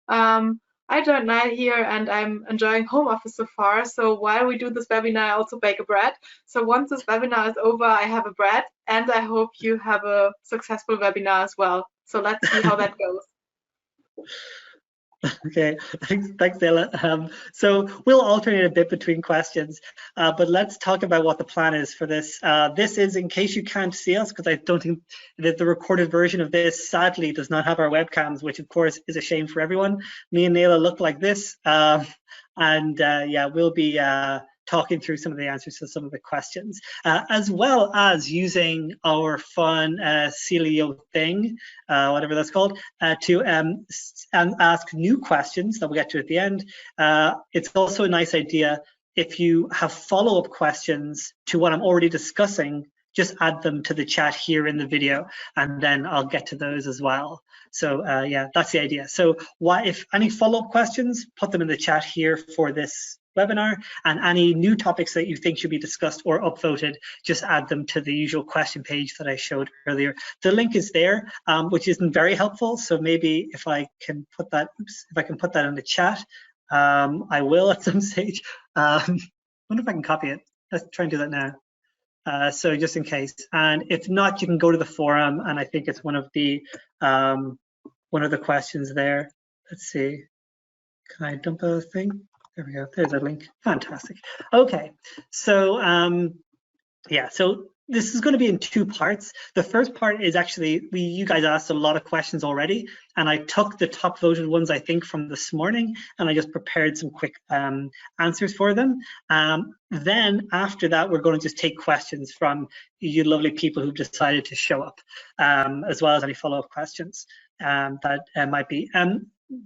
I joined Niall here and I'm enjoying home office so far. So while we do this webinar, I also bake a bread. So once this webinar is over, I have a bread, and I hope you have a successful webinar as well. So let's see how that goes. Okay, thanks, Nele. So we'll alternate a bit between questions, but let's talk about what the plan is for this. This is, in case you can't see us, because I don't think that the recorded version of this sadly does not have our webcams, which of course is a shame for everyone. Me and Nele look like this, and yeah, we'll be talking through some of the answers to some of the questions, as well as using our fun Celio thing, whatever that's called, to ask new questions that we'll get to at the end. It's also a nice idea if you have follow-up questions to what I'm already discussing, just add them to the chat here in the video, and then I'll get to those as well. So yeah, that's the idea. So if any follow-up questions, put them in the chat here for this webinar, and any new topics that you think should be discussed or upvoted, just add them to the usual question page that I showed earlier. The link is there, which isn't very helpful, so maybe if I can put that, if I can put that in the chat, I will at some stage. I wonder if I can copy it. Let's try and do that now. So just in case, and if not, you can go to the forum, and I think it's one of the questions there. Let's see, can I dump a thing? There we go, there's a link, fantastic. Okay, so yeah, so this is going to be in two parts. The first part is actually, you guys asked a lot of questions already, and I took the top voted ones, I think, from this morning, and I just prepared some quick answers for them. Then after that, we're going to just take questions from you lovely people who've decided to show up, as well as any follow-up questions that might be.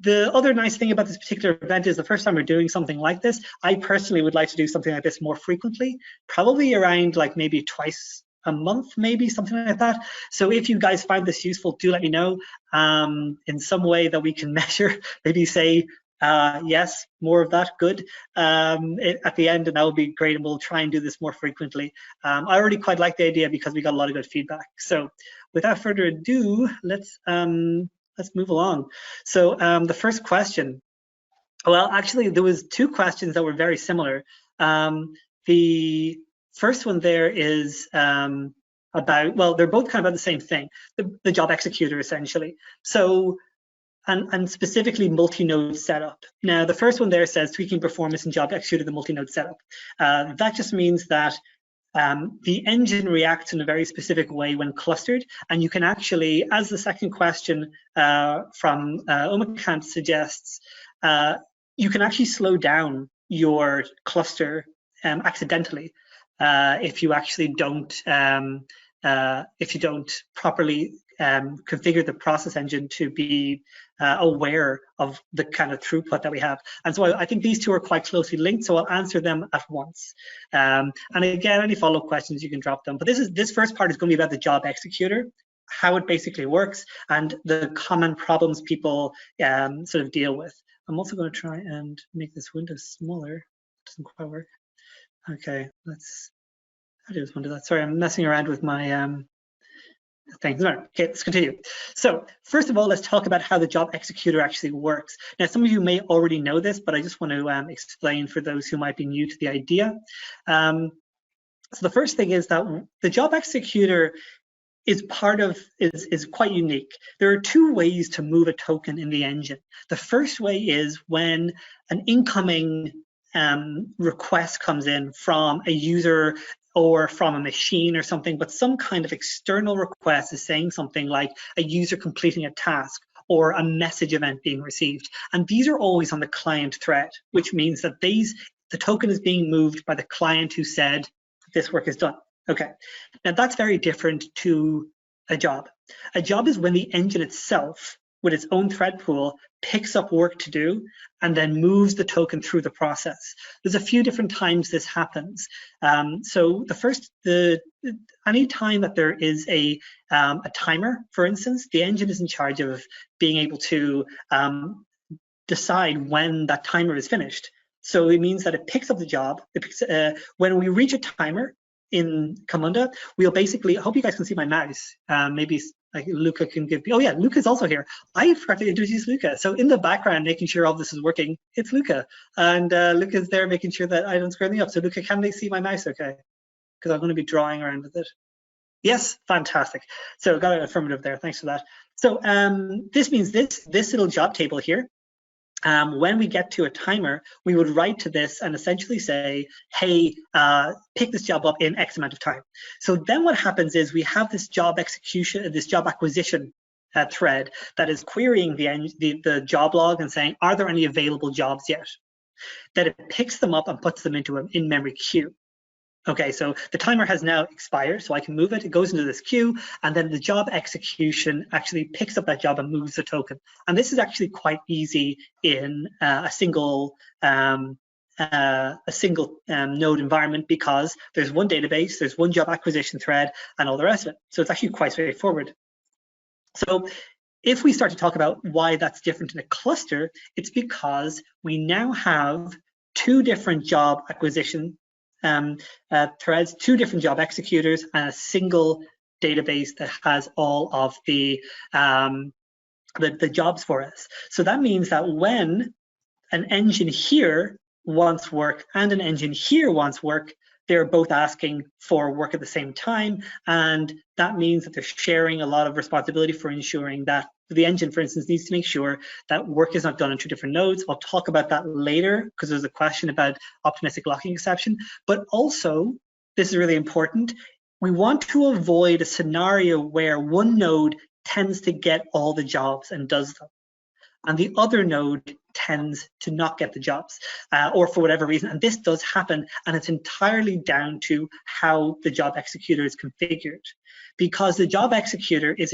The other nice thing about this particular event is the first time we're doing something like this. I personally would like to do something like this more frequently, probably around like maybe twice a month, maybe something like that. So if you guys find this useful, do let me know in some way that we can measure, maybe say, yes, more of that, good, at the end, and that would be great, and we'll try and do this more frequently. I already quite like the idea because we got a lot of good feedback. So without further ado, let's move along. So the first question, well, actually, there was two questions that were very similar. The first one there is about, well, they're both kind of about the same thing, the job executor, essentially. So, and specifically multi-node setup. Now, the first one there says tweaking performance in job executor, the multi-node setup. That just means that the engine reacts in a very specific way when clustered, and you can actually, as the second question from Umakant suggests, you can actually slow down your cluster accidentally if you actually don't properly configure the process engine to be aware of the kind of throughput that we have. And so I think these two are quite closely linked, so I'll answer them at once. And again, any follow-up questions, you can drop them. But this first part is going to be about the job executor, how it basically works, and the common problems people sort of deal with. I'm also going to try and make this window smaller. It doesn't quite work. Okay, I just want to do that. Sorry, I'm messing around with my things. All right, okay, let's continue. So first of all, let's talk about how the job executor actually works. Now, some of you may already know this, but I just want to explain for those who might be new to the idea. So the first thing is that the job executor is quite unique. There are two ways to move a token in the engine. The first way is when an incoming request comes in from a user or from a machine or something, but some kind of external request is saying something like a user completing a task or a message event being received. And these are always on the client thread, which means that the token is being moved by the client who said this work is done. Okay, now that's very different to a job. A job is when the engine itself, with its own thread pool, picks up work to do and then moves the token through the process. There's a few different times this happens. So any time that there is a timer, for instance, the engine is in charge of being able to decide when that timer is finished. So it means that it picks up the job. When we reach a timer in Camunda, we'll basically, I hope you guys can see my mouse. Maybe Like Luca can give, oh yeah, Luca's also here. I forgot to introduce Luca. So in the background, making sure all this is working, it's Luca. And Luca's there making sure that I don't screw anything up. So Luca, can they see my mouse okay? Because I'm going to be drawing around with it. Yes, fantastic. So got an affirmative there, thanks for that. So this means this little job table here, when we get to a timer, we would write to this and essentially say, hey, pick this job up in X amount of time. So then what happens is we have this job execution, this job acquisition thread that is querying the job log and saying, are there any available jobs yet? Then it picks them up and puts them into an in-memory queue. Okay, so the timer has now expired, so I can move it. It goes into this queue, and then the job execution actually picks up that job and moves the token. And this is actually quite easy in a single node environment, because there's one database, there's one job acquisition thread, and all the rest of it. So it's actually quite straightforward. So if we start to talk about why that's different in a cluster, it's because we now have two different job acquisition threads, two different job executors, and a single database that has all of the jobs for us. So that means that when an engine here wants work and an engine here wants work, they're both asking for work at the same time, and that means that they're sharing a lot of responsibility for ensuring that the engine, for instance, needs to make sure that work is not done on two different nodes. I'll talk about that later because there's a question about optimistic locking exception. But also, this is really important, we want to avoid a scenario where one node tends to get all the jobs and does them, and the other node tends to not get the jobs, or for whatever reason. And this does happen, and it's entirely down to how the job executor is configured, because the job executor is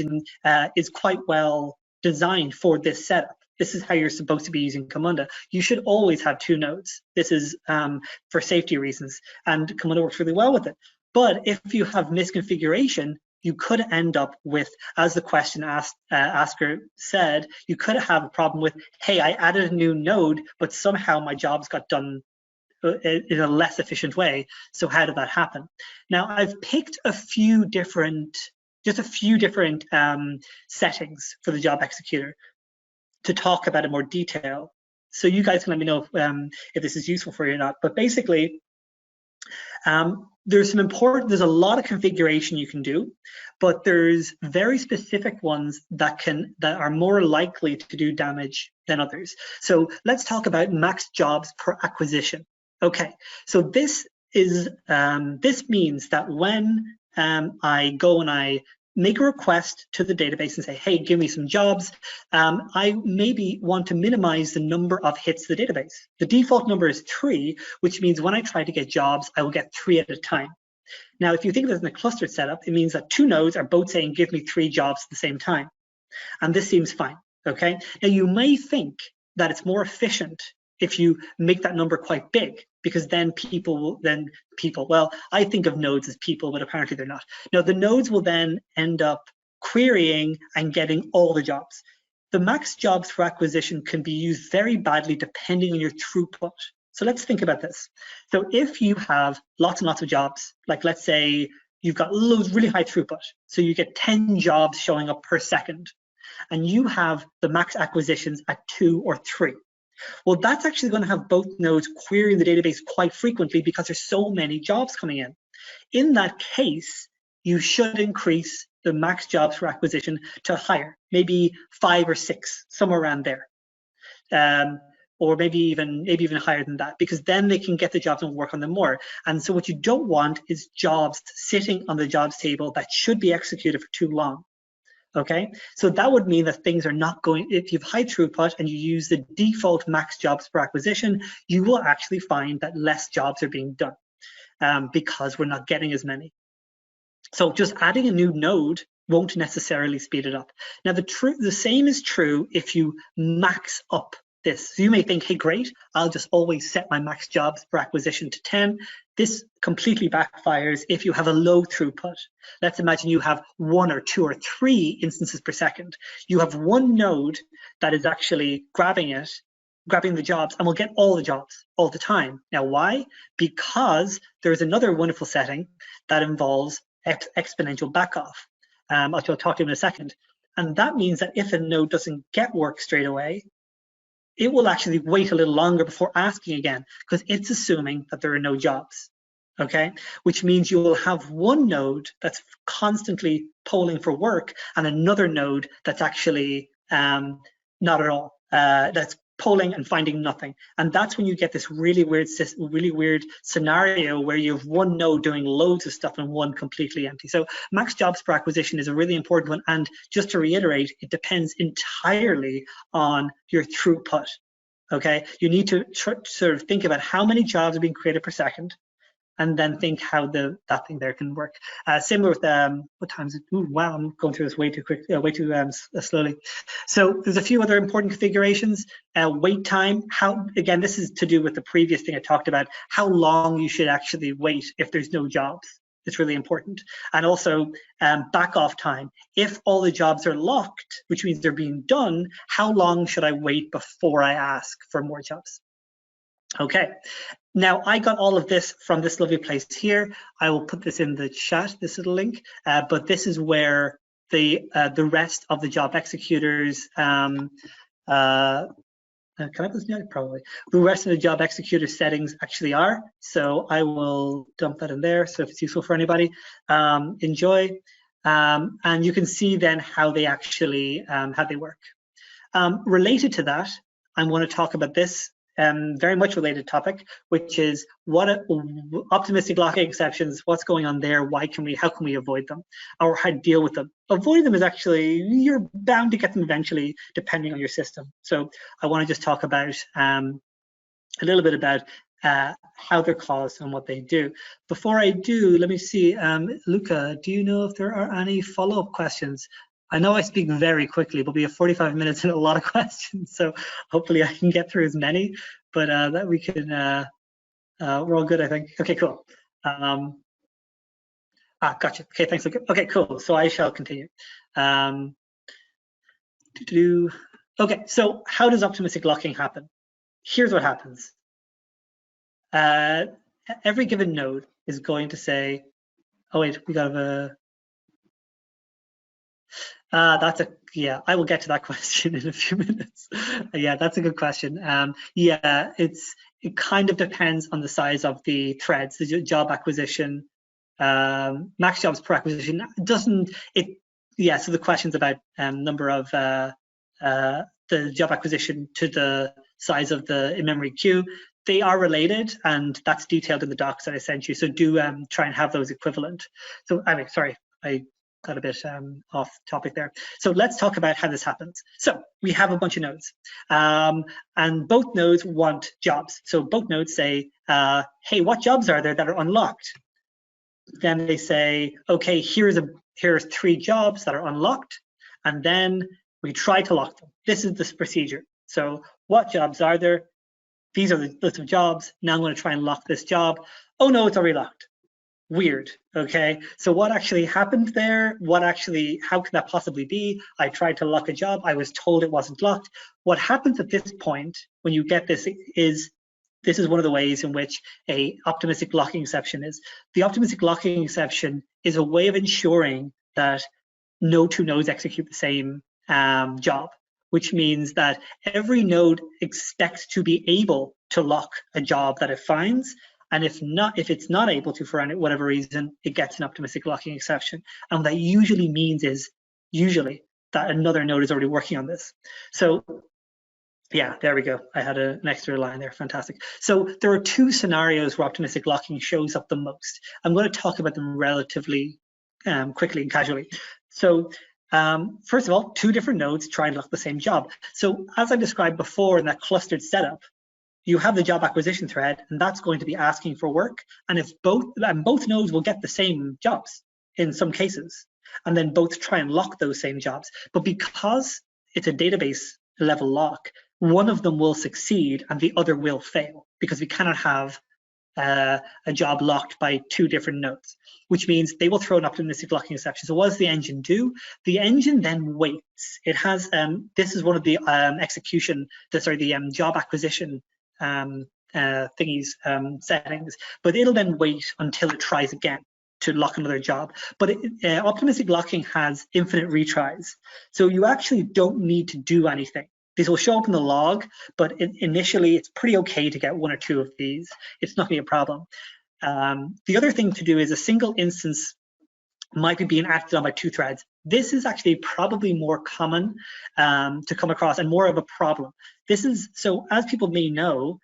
quite well designed for this setup. This is how you're supposed to be using Camunda. You should always have two nodes. This is for safety reasons, and Camunda works really well with it. But if you have misconfiguration, you could end up with, as the question asker said, you could have a problem with, hey, I added a new node, but somehow my jobs got done in a less efficient way. So how did that happen? Now, I've picked just a few different settings for the job executor to talk about in more detail. So you guys can let me know if this is useful for you or not. But basically, there's a lot of configuration you can do, but there's very specific ones that are more likely to do damage than others. So let's talk about max jobs per acquisition. Okay, so this means that when I go and I make a request to the database and say, hey, give me some jobs, I maybe want to minimize the number of hits to the database. The default number is 3, which means when I try to get jobs, I will get 3 at a time. Now, if you think of it in a clustered setup, it means that two nodes are both saying, give me 3 jobs at the same time. And this seems fine, okay? Now, you may think that it's more efficient if you make that number quite big, because then people, well, I think of nodes as people, but apparently they're not. Now, the nodes will then end up querying and getting all the jobs. The max jobs for acquisition can be used very badly depending on your throughput. So let's think about this. So if you have lots and lots of jobs, like let's say you've got really high throughput, so you get 10 jobs showing up per second, and you have the max acquisitions at 2 or 3. Well, that's actually going to have both nodes querying the database quite frequently because there's so many jobs coming in. In that case, you should increase the max jobs for acquisition to higher, maybe 5 or 6, somewhere around there. Or maybe even higher than that, because then they can get the jobs and work on them more. And so what you don't want is jobs sitting on the jobs table that should be executed for too long. Okay, so that would mean that things are not going, if you have high throughput and you use the default max jobs per acquisition, you will actually find that less jobs are being done because we're not getting as many. So just adding a new node won't necessarily speed it up. Now, the same is true if you max up this. So you may think, hey, great, I'll just always set my max jobs per acquisition to 10. This completely backfires if you have a low throughput. Let's imagine you have 1 or 2 or 3 instances per second. You have one node that is actually grabbing the jobs, and will get all the jobs all the time. Now, why? Because there's another wonderful setting that involves exponential backoff. I'll talk to him in a second. And that means that if a node doesn't get work straight away, it will actually wait a little longer before asking again, because it's assuming that there are no jobs. Okay, which means you will have one node that's constantly polling for work and another node that's actually not at all. That's polling and finding nothing. And that's when you get this really weird scenario where you have one node doing loads of stuff and one completely empty. So max jobs per acquisition is a really important one. And just to reiterate, it depends entirely on your throughput. Okay, you need to sort of think about how many jobs are being created per second, and then think how that thing there can work. Similar with what time is it? Ooh, wow, I'm going through this way too quick, way too slowly. So there's a few other important configurations. Wait time. Again, this is to do with the previous thing I talked about. How long you should actually wait if there's no jobs. It's really important. And also back off time. If all the jobs are locked, which means they're being done, how long should I wait before I ask for more jobs? Okay. Now, I got all of this from this lovely place here. I will put this in the chat, this little link, but this is where the rest of the job executors, can I put this in? Probably. The rest of the job executor settings actually are. So I will dump that in there. So if it's useful for anybody, enjoy. And you can see then how they actually, how they work. Related to that, I'm going to talk about this very much related topic, which is what optimistic locking exceptions, what's going on there, how can we avoid them, or how to deal with them. Avoiding them is actually, you're bound to get them eventually, depending on your system. So I want to just talk about a little bit about how they're caused and what they do. Before I do, let me see, Luca, do you know if there are any follow-up questions? I know I speak very quickly, but we have 45 minutes and a lot of questions, so hopefully I can get through as many, but that we can, we're all good, I think. Okay, cool. Gotcha. Okay, thanks, Luca. Okay, cool. So I shall continue. Okay, so how does optimistic locking happen? Here's what happens. Every given node is going to say, oh wait, we got a, yeah, I will get to that question in a few minutes. Yeah, that's a good question. Yeah, it kind of depends on the size of the threads, the job acquisition, max jobs per acquisition. Yeah, so the question's about number of the job acquisition to the size of the in-memory queue. They are related, and that's detailed in the docs that I sent you. So do try and have those equivalent. So I mean, sorry, I got a bit off topic there. So let's talk about how this happens. So we have a bunch of nodes, and both nodes want jobs. So both nodes say, hey, what jobs are there that are unlocked? Then they say, okay, here's 3 jobs that are unlocked, and then we try to lock them. This is this procedure. So what jobs are there? These are the list of jobs. Now I'm going to try and lock this job. Oh no, it's already locked. Weird. Okay, so what actually happened there? How can that possibly be? I tried to lock a job. I was told it wasn't locked. What happens at this point when you get this is one of the ways in which a optimistic locking exception is. The optimistic locking exception is a way of ensuring that no 2 nodes execute the same job, which means that every node expects to be able to lock a job that it finds. And if it's not able to, for whatever reason, it gets an optimistic locking exception. And what that usually means is that another node is already working on this. So yeah, there we go. I had an extra line there. Fantastic. So there are 2 scenarios where optimistic locking shows up the most. I'm going to talk about them relatively quickly and casually. So first of all, 2 different nodes try and lock the same job. So as I described before in that clustered setup, you have the job acquisition thread, and that's going to be asking for work. And if both nodes will get the same jobs in some cases, and then both try and lock those same jobs. But because it's a database level lock, one of them will succeed and the other will fail, because we cannot have a job locked by 2 different nodes, which means they will throw an optimistic locking exception. So what does the engine do? The engine then waits. It has, this is one of the the job acquisition thingies settings, but it'll then wait until it tries again lock another job. But optimistic locking has infinite retries. So you actually don't need to do anything. These will show up in the log, but initially it's pretty okay to get one or two of these. It's not going to be a problem. The other thing to do is a single instance might be being acted on by two threads. This is actually probably more common to come across and more of a problem. This is, so as people may know,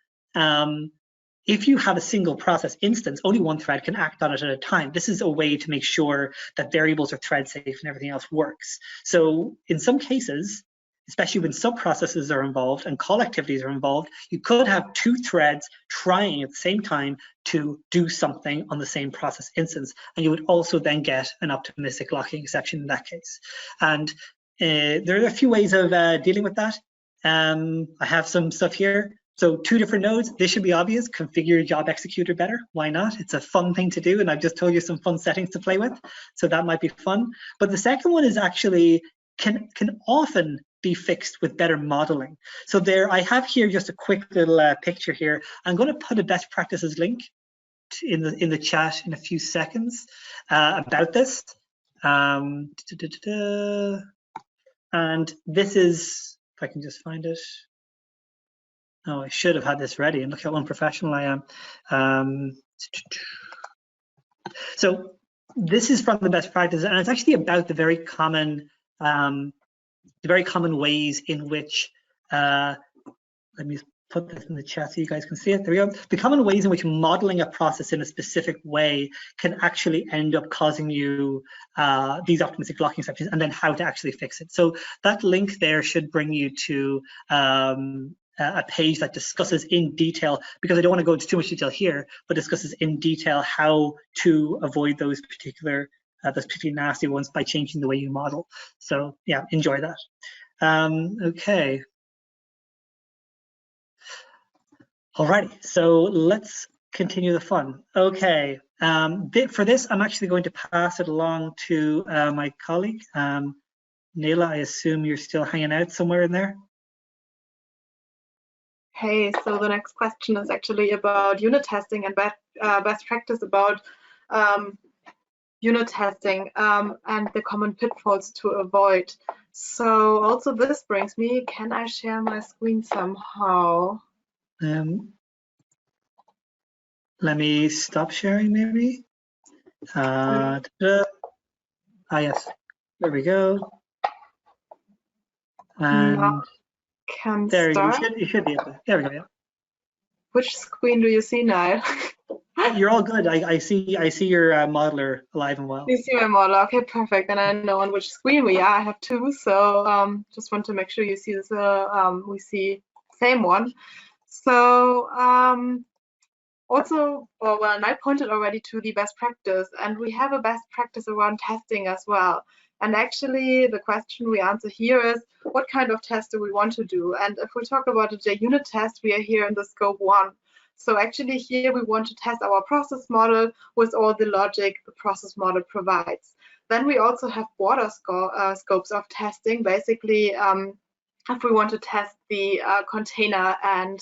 if you have a single process instance, only one thread can act on it at a time. This is a way to make sure that variables are thread safe and everything else works. So in some cases, especially when sub-processes are involved and call activities are involved, you could have two threads trying at the same time to do something on the same process instance. And you would also then get an optimistic locking exception in that case. And there are a few ways of dealing with that. I have some stuff here. So two different nodes, this should be obvious. Configure your job executor better. Why not? It's a fun thing to do. And I've just told you some fun settings to play with. So that might be fun. But the second one is actually can often be fixed with better modeling. So there, I have here just a quick little picture here. I'm going to put a best practices link in the chat in a few seconds about this. And this is, if I can just find it. Oh, I should have had this ready, and look how unprofessional I am. So this is from the best practices, and it's actually about the very common ways in which, let me put this in the chat so you guys can see it. There we go. The common ways in which modeling a process in a specific way can actually end up causing you these optimistic locking exceptions, and then how to actually fix it. So that link there should bring you to a page that discusses in detail, because I don't want to go into too much detail here, but discusses in detail how to avoid those particularly nasty ones by changing the way you model. So yeah, enjoy that. Okay. Alrighty, so let's continue the fun. Okay, for this, I'm actually going to pass it along to my colleague, Nele. I assume you're still hanging out somewhere in there. Hey, so the next question is actually about unit testing and best practice about unit testing and the common pitfalls to avoid. So also this brings me, can I share my screen somehow? Let me stop sharing maybe. Yes, there we go. And there, you should be able to. There we go. Yeah. Which screen do you see, Niall? You're all good. I see your modeler alive and well. You see my modeler. Okay, perfect. And I know on which screen we are. I have two, so just want to make sure you see this. We see same one. So also, well, I pointed already to the best practice, and we have a best practice around testing as well. And actually, the question we answer here is, what kind of test do we want to do? And if we talk about a JUnit test, we are here in the scope 1. So actually here we want to test our process model with all the logic the process model provides. Then we also have broader scopes of testing. Basically, if we want to test the container and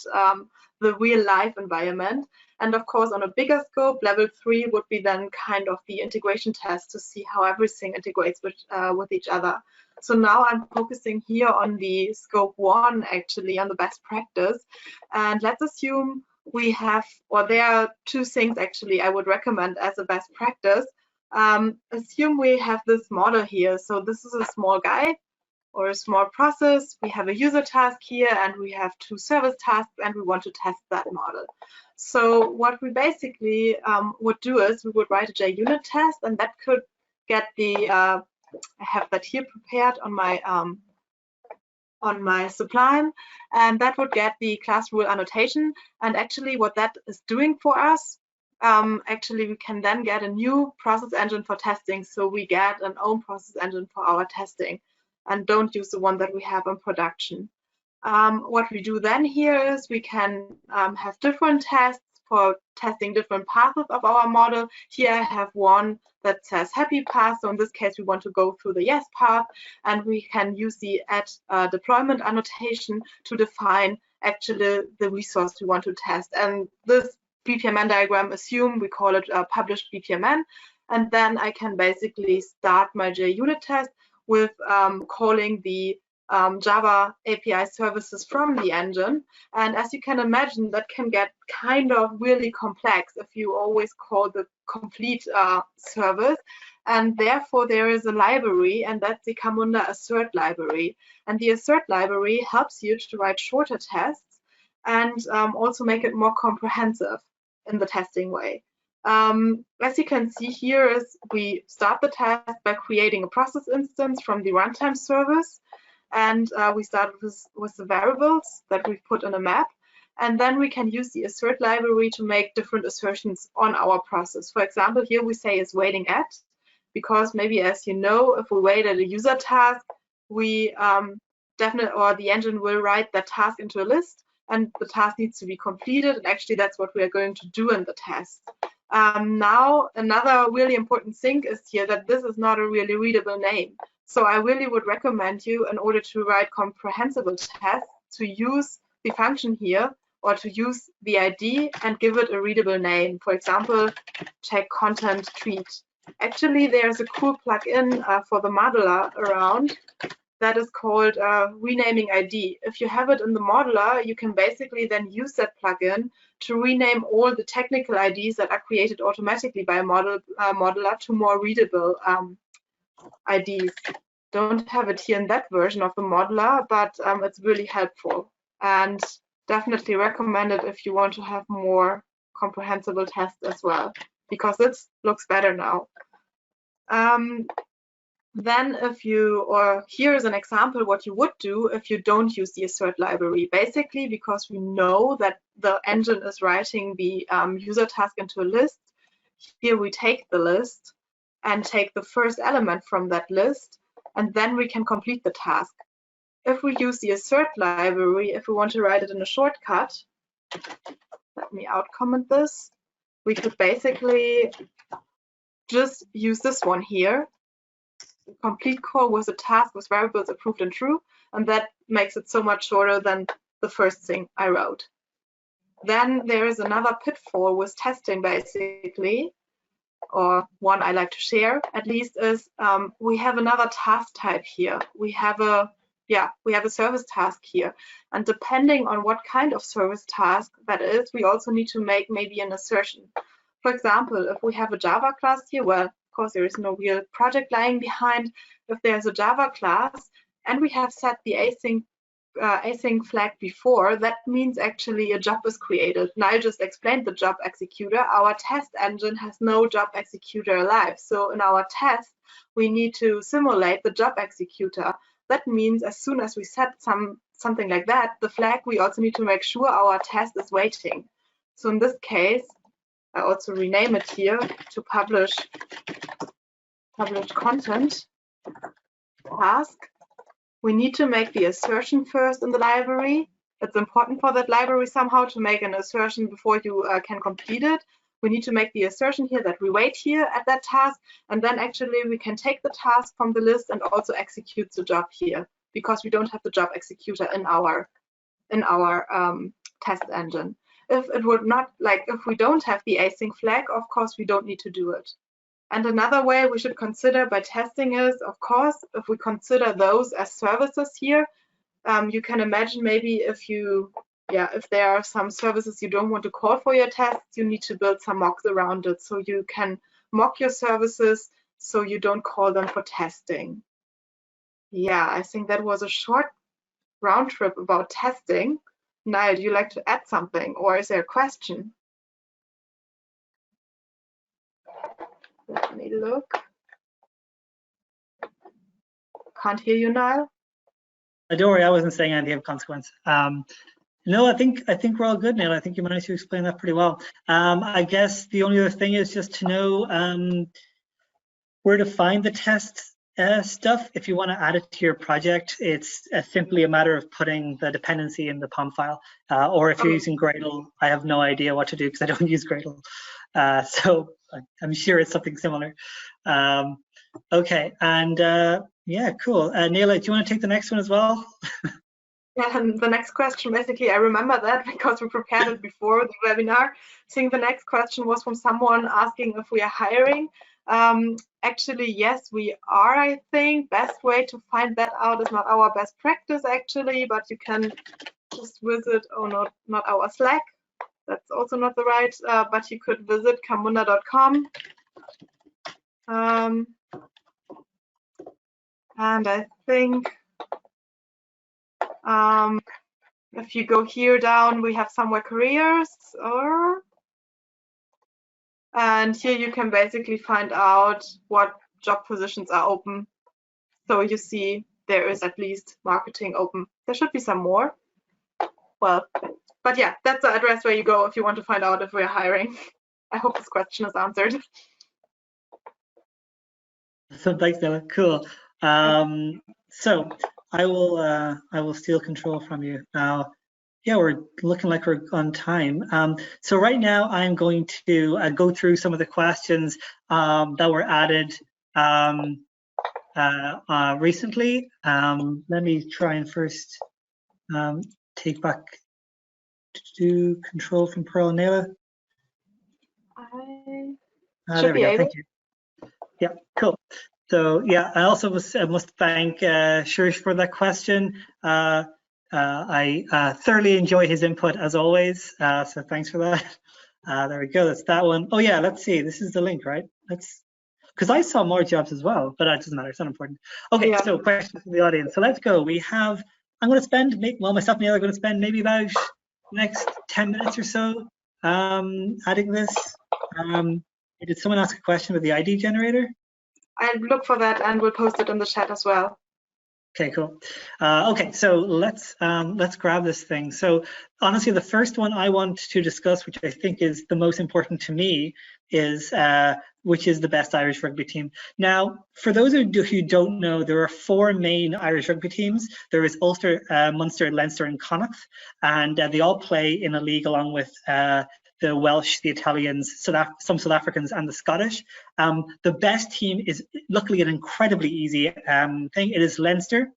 the real life environment. And of course, on a bigger scope, level 3 would be then kind of the integration test to see how everything integrates with each other. So now I'm focusing here on the scope 1, actually, on the best practice. And let's assume we have, or there are two things actually I would recommend as a best practice. Assume we have this model here. So this is a small guy or a small process. We have a user task here, and we have two service tasks, and we want to test that model. So what we basically would do is we would write a JUnit test, and that could get the, I have that here prepared on my Sublime, and that would get the class rule annotation. And actually what that is doing for us, actually we can then get a new process engine for testing. So we get an own process engine for our testing and don't use the one that we have in production. What we do then here is we can have different tests for testing different paths of our model. Here I have one that says happy path. So in this case, we want to go through the yes path, and we can use the add deployment annotation to define actually the resource we want to test. And this BPMN diagram, assume we call it published BPMN. and then I can basically start my JUnit test with calling the Java API services from the engine. And as you can imagine, that can get kind of really complex if you always call the complete service. And therefore, there is a library, and that's the Camunda Assert library. And the Assert library helps you to write shorter tests and also make it more comprehensive in the testing way. As you can see here, is we start the test by creating a process instance from the runtime service. And we start with the variables that we've put in a map. And then we can use the assert library to make different assertions on our process. For example, here we say is waiting at, because maybe, as you know, if we wait at a user task, we the engine will write that task into a list, and the task needs to be completed. And actually, that's what we are going to do in the test. Now, another really important thing is here that this is not a really readable name. So I really would recommend you, in order to write comprehensible tests, to use the function here, or to use the ID and give it a readable name. For example, check content treat. Actually, there's a cool plugin for the modeler around that is called renaming ID. If you have it in the modeler, you can basically then use that plugin to rename all the technical IDs that are created automatically by a modeler to more readable IDs. Don't have it here in that version of the modeler, but it's really helpful, and definitely recommend it if you want to have more comprehensible tests as well, because this looks better now. Then here is an example what you would do if you don't use the assert library. Basically, because we know that the engine is writing the user task into a list, here we take the list and take the first element from that list, and then we can complete the task. If we use the assert library, if we want to write it in a shortcut, let me outcomment this, we could basically just use this one here, complete call with a task with variables approved and true, and that makes it so much shorter than the first thing I wrote. Then there is another pitfall with testing, basically, or one I like to share at least, is we have another task type here. We have a service task here, and depending on what kind of service task that is, we also need to make maybe an assertion. For example, if we have a Java class here, well, of course there is no real project lying behind. If there's a Java class and we have set the async flag before, that means actually a job is created. Now I just explained the job executor. Our test engine has no job executor alive. So in our test, we need to simulate the job executor. That means as soon as we set something like that, the flag, we also need to make sure our test is waiting. So in this case, I also rename it here to publish content task. We need to make the assertion first in the library. It's important for that library somehow to make an assertion before you can complete it. We need to make the assertion here that we wait here at that task, and then actually we can take the task from the list and also execute the job here, because we don't have the job executor in our test engine. If it would not, like if we don't have the async flag, of course we don't need to do it. And another way we should consider by testing is, of course, if we consider those as services here, you can imagine maybe if there are some services you don't want to call for your tests, you need to build some mocks around it. So you can mock your services so you don't call them for testing. Yeah, I think that was a short round trip about testing. Niall, do you like to add something, or is there a question? Let me look. Can't hear you, Niall. Don't worry, I wasn't saying anything of consequence. No, I think we're all good, Nele. I think you managed to explain that pretty well. I guess the only other thing is just to know where to find the test stuff. If you want to add it to your project, it's simply a matter of putting the dependency in the POM file. Or if you're using Gradle, I have no idea what to do because I don't use Gradle. So I'm sure it's something similar. Okay, and yeah, cool. Nele, do you want to take the next one as well? Yeah, and the next question, basically, I remember that because we prepared it before the webinar. I think the next question was from someone asking if we are hiring. Actually, yes, we are, I think. Best way to find that out is not our best practice, actually, but you can just visit, oh, not our Slack. That's also not the right, but you could visit camunda.com. And I think if you go here down, we have somewhere careers, and here you can basically find out what job positions are open. So you see there is at least marketing open. There should be some more. Well, but yeah, that's the address where you go if you want to find out if we're hiring. I hope this question is answered. So thanks, Nele. Cool. So I will steal control from you now. Yeah, we're looking like we're on time. So right now I'm going to go through some of the questions that were added recently. Let me try and first take back to control from Pearl and Nele. There we go. Thank you. Yeah, cool. So yeah, I also must thank Shirish for that question. I thoroughly enjoy his input as always. So thanks for that. There we go. That's that one. Oh yeah, let's see. This is the link, right? Because I saw more jobs as well, but that doesn't matter. It's not important. Okay, yeah. So questions from the audience. So let's go. We have. I'm going to spend. Well, myself and Niall are going to spend maybe about the next 10 minutes or so adding this. Did someone ask a question with the ID generator? I'll look for that and we'll post it in the chat as well. Okay, cool. Okay, so let's grab this thing. So honestly, the first one I want to discuss, which I think is the most important to me, is which is the best Irish rugby team. Now, for those of you who don't know, there are 4 main Irish rugby teams. There is Ulster, Munster, Leinster, and Connacht, and they all play in a league along with the Welsh, the Italians, some South Africans, and the Scottish. The best team is luckily an incredibly easy thing. It is Leinster,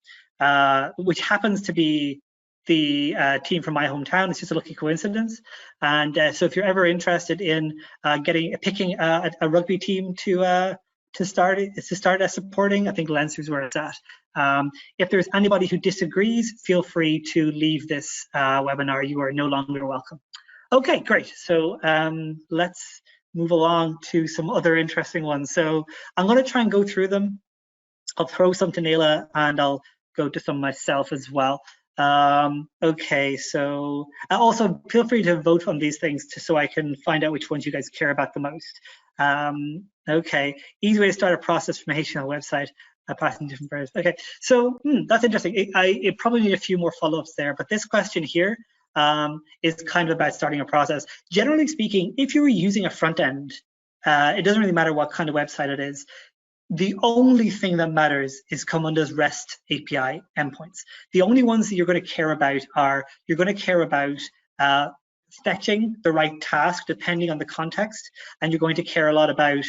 which happens to be the team from my hometown. It's just a lucky coincidence. And so if you're ever interested in picking a rugby team to start supporting, I think Leinster's where it's at. If there's anybody who disagrees, feel free to leave this webinar. You are no longer welcome. Okay, great. So let's move along to some other interesting ones. So I'm going to try and go through them. I'll throw some to Nele and I'll go to some myself as well. Okay, so also feel free to vote on these things so I can find out which ones you guys care about the most. Okay, easy way to start a process from a HTML website. Passing different variables. Okay, so that's interesting. It probably need a few more follow-ups there, but this question here is kind of about starting a process. Generally speaking, if you were using a front end, it doesn't really matter what kind of website it is. The only thing that matters is Camunda's REST API endpoints. The only ones that you're going to care about are fetching the right task depending on the context, and you're going to care a lot about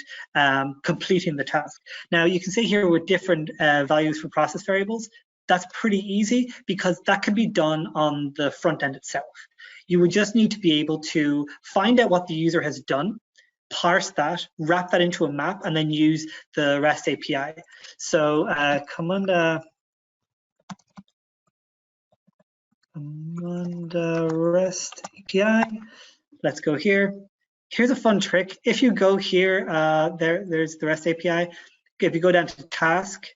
completing the task. Now you can see here with different values for process variables. That's pretty easy because that can be done on the front end itself. You would just need to be able to find out what the user has done, parse that, wrap that into a map, and then use the REST API. So Camunda REST API. Let's go here. Here's a fun trick. If you go here, there's the REST API. If you go down to task,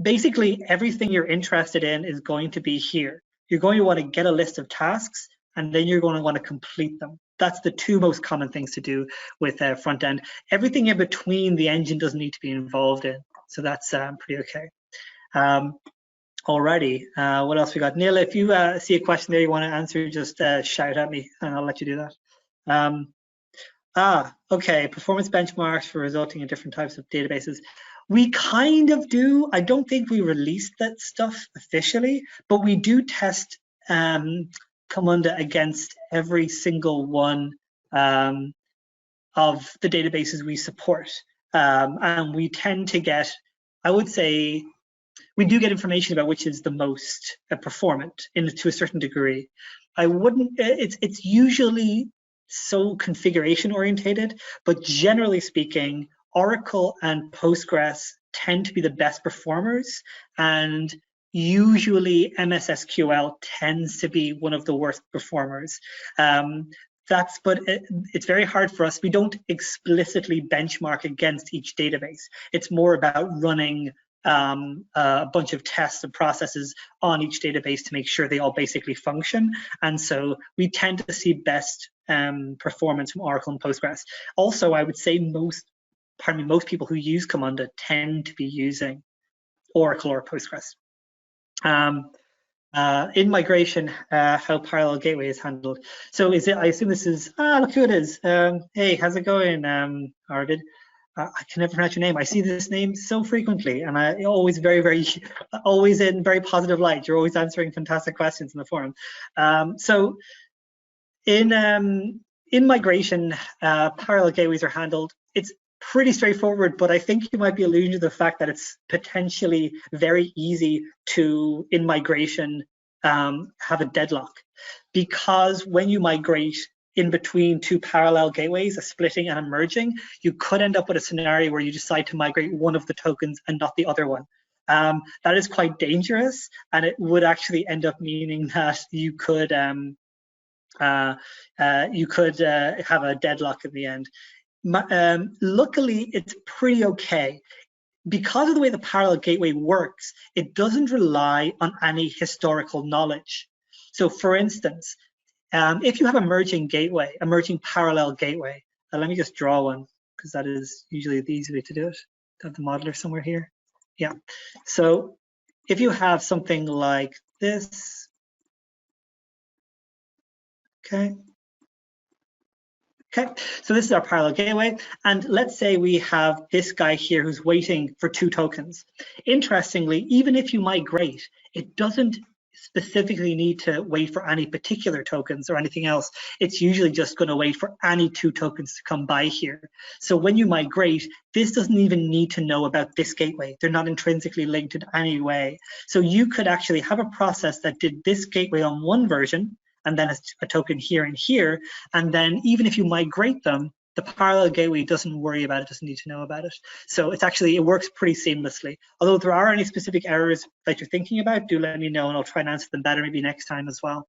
basically everything you're interested in is going to be here. You're going to want to get a list of tasks, and then you're going to want to complete them. That's the 2 most common things to do with front end. Everything in between the engine doesn't need to be involved in. So that's pretty okay. Alrighty, what else we got? Nele, if you see a question there you want to answer, just shout at me and I'll let you do that. Okay, performance benchmarks for resulting in different types of databases. We kind of do. I don't think we released that stuff officially, but we do test Camunda against every single one of the databases we support. And we tend to get, I would say, we do get information about which is the most performant to a certain degree. I wouldn't, it's usually so configuration orientated, but generally speaking, Oracle and Postgres tend to be the best performers, and usually MS SQL tends to be one of the worst performers. But it's very hard for us. We don't explicitly benchmark against each database. It's more about running a bunch of tests and processes on each database to make sure they all basically function. And so we tend to see best performance from Oracle and Postgres. Also, I would say most people who use Camunda tend to be using Oracle or Postgres. In migration, how parallel gateway is handled. So is it, I assume this is, look who it is. Hey, how's it going, Arvid? I can never pronounce your name. I see this name so frequently, and I always always in very positive light. You're always answering fantastic questions in the forum. So in migration, parallel gateways are handled. It's pretty straightforward, but I think you might be alluding to the fact that it's potentially very easy to, in migration, have a deadlock, because when you migrate in between two parallel gateways, a splitting and a merging, you could end up with a scenario where you decide to migrate one of the tokens and not the other one. That is quite dangerous, and it would actually end up meaning that you could have a deadlock in the end. Luckily, it's pretty okay. Because of the way the parallel gateway works, it doesn't rely on any historical knowledge. So for instance, if you have a merging parallel gateway, let me just draw one, because that is usually the easy way to do it. I have the modeler somewhere here. Yeah. So if you have something like this, okay. Okay, so this is our parallel gateway, and let's say we have this guy here who's waiting for 2 tokens. Interestingly, even if you migrate, it doesn't specifically need to wait for any particular tokens or anything else. It's usually just going to wait for any 2 tokens to come by here. So when you migrate, this doesn't even need to know about this gateway. They're not intrinsically linked in any way. So you could actually have a process that did this gateway on one version, and then a token here and here, and then even if you migrate them, the parallel gateway doesn't worry about it, doesn't need to know about it. So it works pretty seamlessly. Although if there are any specific errors that you're thinking about, do let me know and I'll try and answer them better maybe next time as well.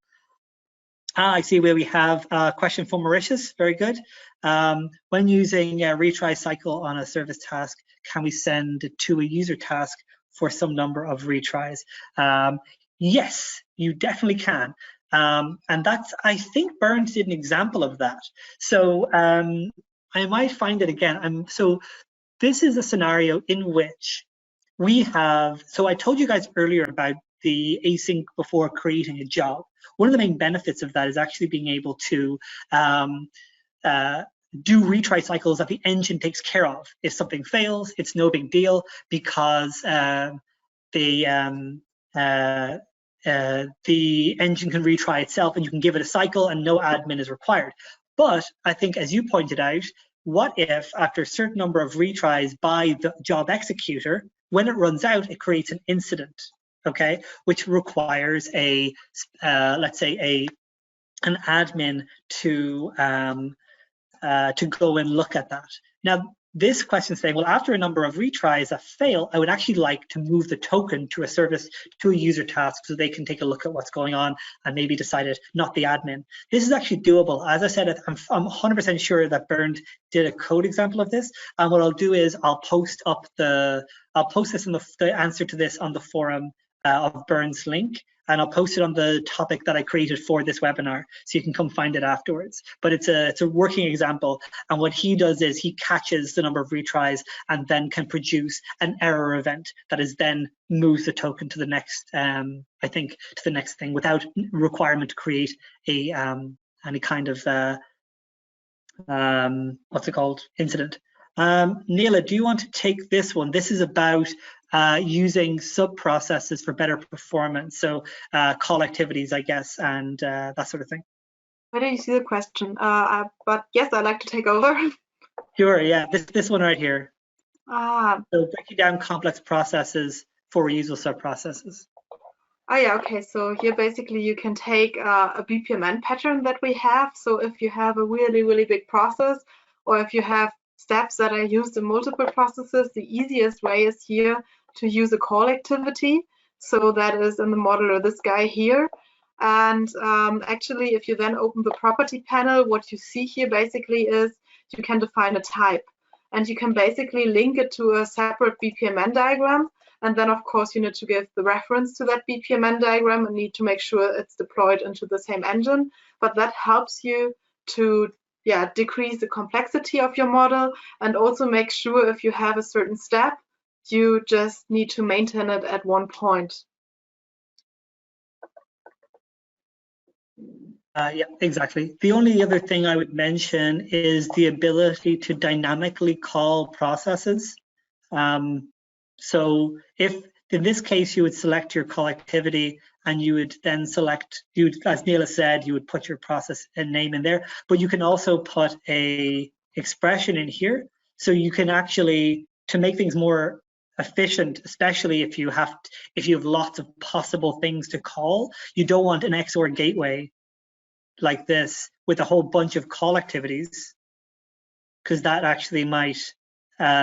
I see where we have a question from Mauritius, very good. When using a retry cycle on a service task, can we send it to a user task for some number of retries? Yes, you definitely can. And that's, I think Burns did an example of that. So I might find it again. So this is a scenario in which we have, so I told you guys earlier about the async before creating a job. One of the main benefits of that is actually being able to do retry cycles that the engine takes care of. If something fails, it's no big deal, because the engine can retry itself and you can give it a cycle and no admin is required. But I think, as you pointed out, what if after a certain number of retries by the job executor, when it runs out, it creates an incident, okay, which requires a, let's say an admin to go and look at that. Now, this question is saying, well, after a number of retries that fail, I would actually like to move the token to a service, to a user task, so they can take a look at what's going on and maybe decide it, not the admin. This is actually doable. As I said, I'm 100% sure that Bernd did a code example of this. And what I'll do is I'll post this in the answer to this on the forum of Bernd's link. And I'll post it on the topic that I created for this webinar, so you can come find it afterwards. But it's a working example, and what he does is he catches the number of retries and then can produce an error event that is then moves the token to the next, I think, to the next thing without requirement to create a any kind of what's it called, incident. Nele, do you want to take this one? This is about using sub-processes for better performance, so call activities, I guess, and that sort of thing. Where do you see the question? But yes, I'd like to take over. Sure, yeah, this one right here. So breaking down complex processes for reusable sub-processes. Oh yeah, okay, so here basically you can take a BPMN pattern that we have. So if you have a really, really big process, or if you have steps that are used in multiple processes, the easiest way is here to use a call activity. So that is in the modeler, this guy here. And actually, if you then open the property panel, what you see here basically is you can define a type. And you can basically link it to a separate BPMN diagram. And then, of course, you need to give the reference to that BPMN diagram and need to make sure it's deployed into the same engine. But that helps you to decrease the complexity of your model, and also make sure if you have a certain step, you just need to maintain it at one point. Yeah, exactly. The only other thing I would mention is the ability to dynamically call processes. So if in this case you would select your call activity and you would then select, as Nele said, you would put your process and name in there, but you can also put a expression in here. So you can actually, to make things more efficient, especially if you have lots of possible things to call, you don't want an XOR gateway like this with a whole bunch of call activities, because that actually might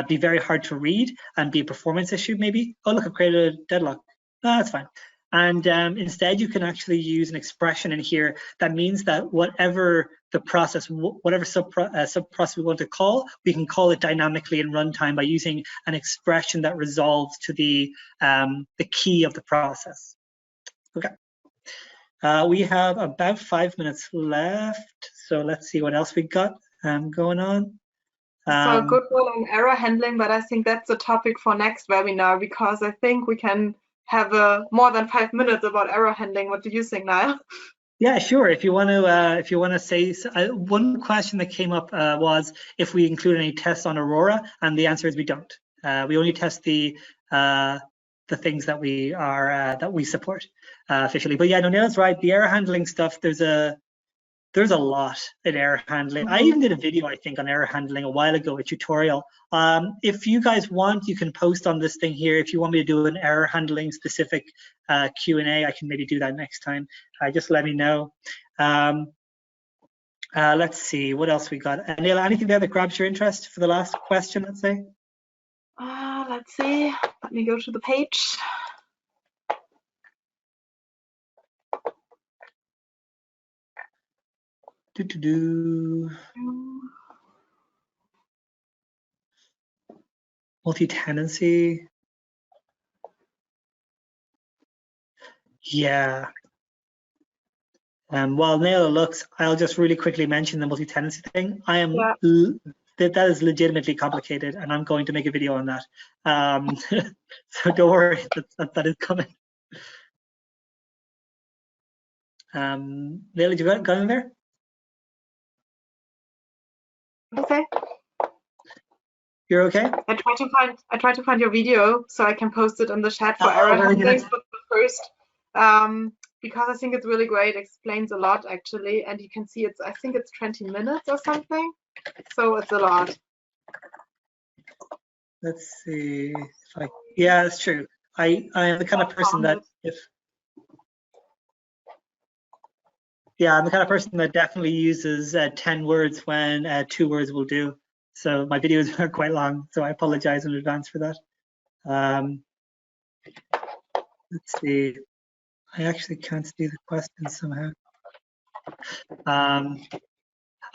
be very hard to read and be a performance issue maybe. Oh, look, I've created a deadlock. No, that's fine. And instead, you can actually use an expression in here that means that whatever the process, whatever sub-process we want to call, we can call it dynamically in runtime by using an expression that resolves to the key of the process. Okay. We have about 5 minutes left, so let's see what else we got going on. So a good one on error handling, but I think that's a topic for next webinar, because I think we can have more than 5 minutes about error handling. What do you think, Niall? Yeah, sure. If you want to say one question that came up was if we include any tests on Aurora, and the answer is we don't. We only test the things that we are that we support officially. But yeah, no, Niall's right. The error handling stuff, there's a lot in error handling. I even did a video, I think, on error handling a while ago, a tutorial. If you guys want, you can post on this thing here. If you want me to do an error handling specific Q&A, I can maybe do that next time. Just let me know. Let's see, what else we got? Nele, anything there that grabs your interest for the last question, let's say? Let's see, let me go to the page. Multi-tenancy. Yeah. While Nele looks, I'll just really quickly mention the multi-tenancy thing. That is legitimately complicated, and I'm going to make a video on that. So don't worry, that is coming. Nele, you got in there? Okay. You're okay? I try to find your video so I can post it in the chat for error handling. But first, because I think it's really great, explains a lot actually, and you can see I think it's 20 minutes or something, so it's a lot. Let's see if yeah, it's true. I am the kind of person that I'm the kind of person that definitely uses 10 words when 2 words will do. So my videos are quite long, so I apologize in advance for that. Let's see. I actually can't see the question somehow.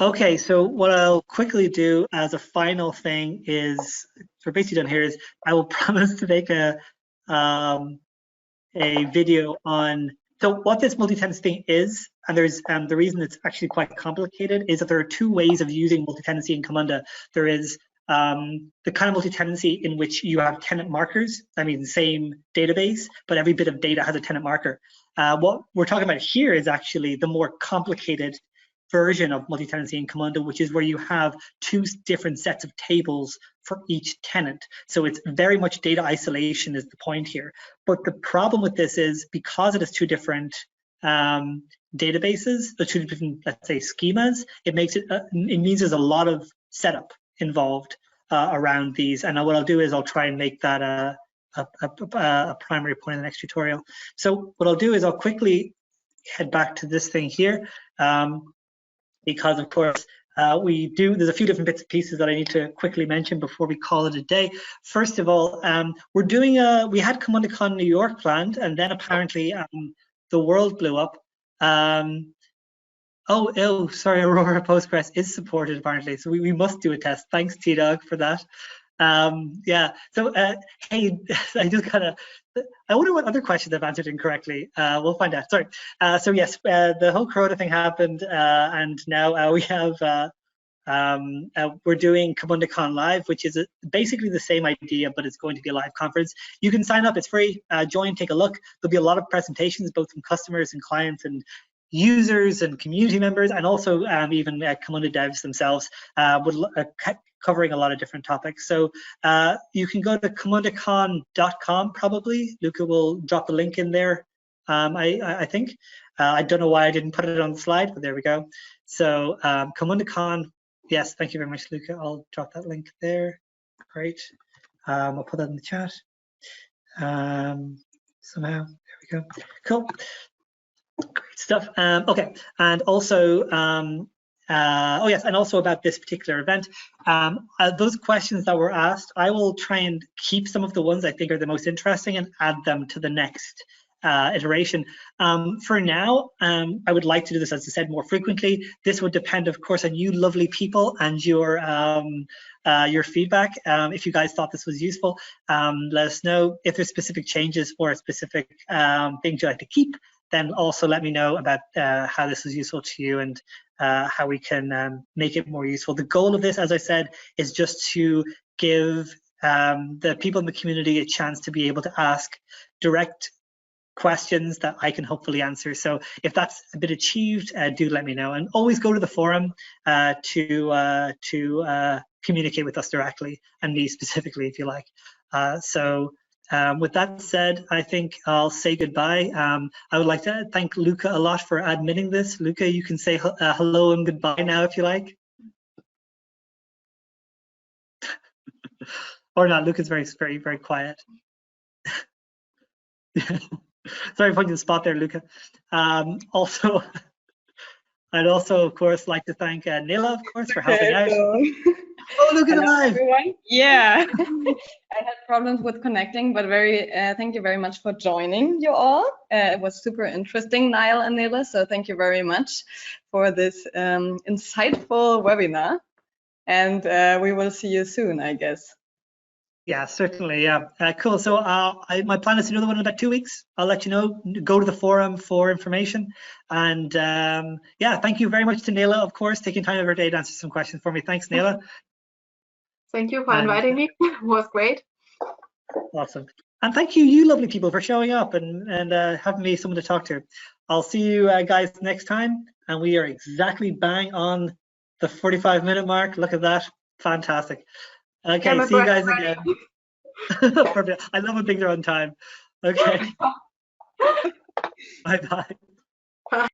Okay, so what I'll quickly do as a final thing is, for basically done here, is I will promise to make a video on so what this multi-tenancy thing is, and there's the reason it's actually quite complicated is that there are 2 ways of using multi-tenancy in Camunda. There is the kind of multi-tenancy in which you have tenant markers, I mean the same database, but every bit of data has a tenant marker. What we're talking about here is actually the more complicated version of multi-tenancy in Camunda, which is where you have 2 different sets of tables for each tenant. So it's very much data isolation is the point here. But the problem with this is because it is 2 different databases, the 2 different, let's say, schemas, it makes it means there's a lot of setup involved around these. And what I'll do is I'll try and make that a primary point in the next tutorial. So what I'll do is I'll quickly head back to this thing here. Because of course there's a few different bits and pieces that I need to quickly mention before we call it a day. First of all, we had CamundaCon New York planned, and then apparently the world blew up. Sorry, Aurora Postgres is supported apparently, so we must do a test. Thanks, T-Dog, for that. Yeah, so hey, I wonder what other questions I've answered incorrectly. We'll find out. Sorry. So yes, the whole Corona thing happened, and now we have we're doing CamundaCon Live, which is basically the same idea, but it's going to be a live conference. You can sign up; it's free. Join, take a look. There'll be a lot of presentations, both from customers and clients and users and community members, and also even Camunda devs themselves, covering a lot of different topics. So you can go to camundacon.com probably. Luca will drop the link in there, I think. I don't know why I didn't put it on the slide, but there we go. So CamundaCon, yes, thank you very much, Luca. I'll drop that link there. Great. I'll put that in the chat. Somehow, there we go. Cool. Great stuff. Okay, and also, oh yes, and also about this particular event, those questions that were asked, I will try and keep some of the ones I think are the most interesting and add them to the next iteration. For now, I would like to do this, as I said, more frequently. This would depend, of course, on you lovely people and your feedback. If you guys thought this was useful, let us know. If there's specific changes or specific things you'd like to keep, then also let me know about how this is useful to you and how we can make it more useful. The goal of this, as I said, is just to give the people in the community a chance to be able to ask direct questions that I can hopefully answer. So if that's a bit achieved, do let me know. And always go to the forum to communicate with us directly, and me specifically if you like. With that said, I think I'll say goodbye. I would like to thank Luca a lot for admitting this. Luca, you can say hello and goodbye now if you like. Or not, Luca's very, very, very quiet. Sorry for putting the spot there, Luca. Also, I'd also, of course, like to thank Nele, of course, for helping out. Oh, look at live. Everyone. Yeah, I had problems with connecting, but thank you very much for joining you all. It was super interesting, Niall and Nele, so thank you very much for this insightful webinar. And we will see you soon, I guess. Yeah, certainly. Yeah, cool. So my plan is to do another one in about 2 weeks. I'll let you know. Go to the forum for information. And yeah, thank you very much to Nele, of course, taking time out of her day to answer some questions for me. Thanks, Nele. Thank you for inviting me. It was great. Awesome. And thank you, you lovely people, for showing up and having me someone to talk to. I'll see you guys next time. And we are exactly bang on the 45-minute mark. Look at that. Fantastic. Okay, see you guys again. Perfect. I love when things are on time. Okay. Bye-bye.